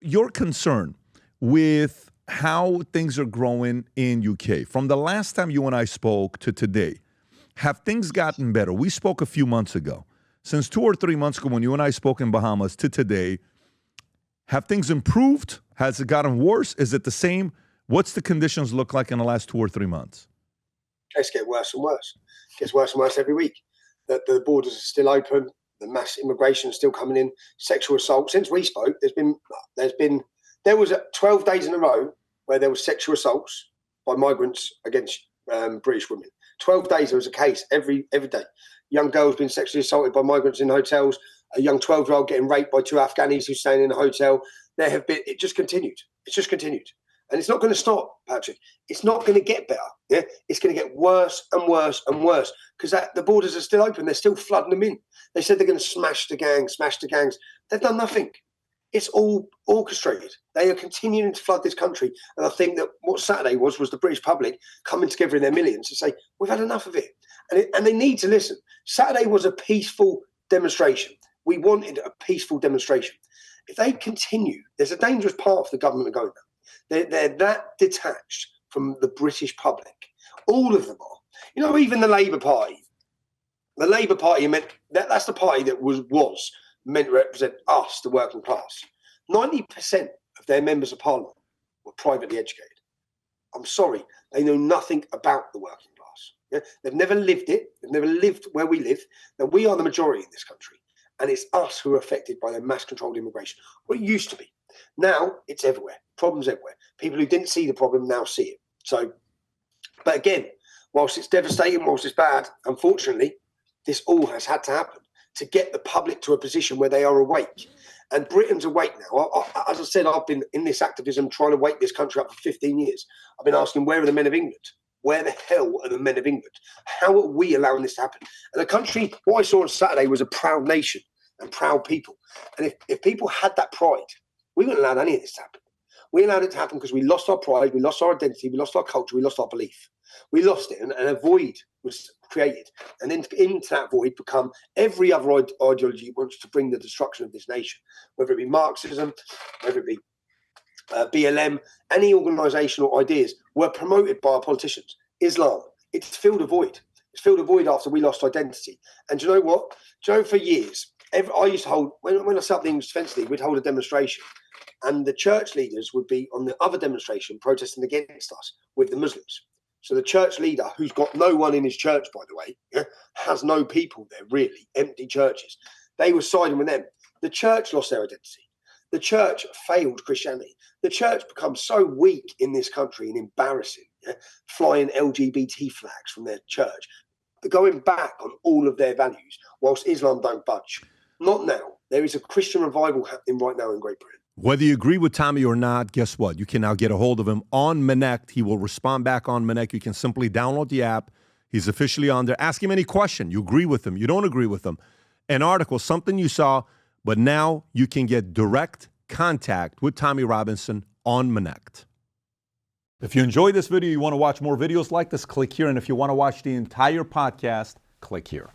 your concern with how things are growing in UK, from the last time you and I spoke to today, have things gotten better? We spoke a few months ago. Since 2 or 3 months ago when you and I spoke in Bahamas to today, have things improved? Has it gotten worse? Is it the same? What's the conditions look like in the last 2 or 3 months? It's getting worse and worse. It gets worse and worse every week. The borders are still open. The mass immigration is still coming in. Sexual assault. Since we spoke, there was 12 days in a row where there was sexual assaults by migrants against British women. 12 days there was a case every day. Young girls being sexually assaulted by migrants in hotels. A young 12-year-old getting raped by 2 Afghanis who's staying in a hotel. It just continued. It's just continued. And it's not going to stop, Patrick. It's not going to get better. Yeah, it's going to get worse and worse and worse because the borders are still open. They're still flooding them in. They said they're going to smash the gangs. They've done nothing. It's all orchestrated. They are continuing to flood this country. And I think that what Saturday was the British public coming together in their millions to say, we've had enough of it. And they need to listen. Saturday was a peaceful demonstration. We wanted a peaceful demonstration. If they continue, there's a dangerous path the government are going down. They're that detached from the British public. All of them are. You know, even the Labour Party. The Labour Party that's the party that was meant to represent us, the working class. 90% of their members of parliament were privately educated. I'm sorry, they know nothing about the working class. Yeah? They've never lived it. They've never lived where we live. Now, we are the majority in this country, and it's us who are affected by their mass-controlled immigration. Well, it used to be. Now, it's everywhere. Problems everywhere. People who didn't see the problem now see it. So, but again, whilst it's devastating, whilst it's bad, unfortunately, this all has had to happen to get the public to a position where they are awake. And Britain's awake now. As I said, I've been in this activism trying to wake this country up for 15 years. I've been asking, where are the men of England? Where the hell are the men of England? How are we allowing this to happen? And the country, what I saw on Saturday was a proud nation and proud people. And if people had that pride, we wouldn't allow any of this to happen. We allowed it to happen because we lost our pride, we lost our identity, we lost our culture, we lost our belief. We lost it, and a void was created. And then into that void become every other ideology wants to bring the destruction of this nation, whether it be Marxism, whether it be BLM, any organisational ideas were promoted by our politicians. Islam, it's filled a void. It's filled a void after we lost identity. And do you know what? Do you know, for years, I used to hold, when I set up the English Defence League, we'd hold a demonstration. And the church leaders would be on the other demonstration protesting against us with the Muslims. So the church leader, who's got no one in his church, by the way, has no people there, really, empty churches. They were siding with them. The church lost their identity. The church failed Christianity. The church becomes so weak in this country and embarrassing, flying LGBT flags from their church, going back on all of their values, whilst Islam don't budge. Not now. There is a Christian revival happening right now in Great Britain. Whether you agree with Tommy or not, guess what? You can now get a hold of him on Connect. He will respond back on Connect. You can simply download the app. He's officially on there. Ask him any question. You agree with him. You don't agree with him. An article, something you saw, but now you can get direct contact with Tommy Robinson on Connect. If you enjoyed this video, you want to watch more videos like this, click here. And if you want to watch the entire podcast, click here.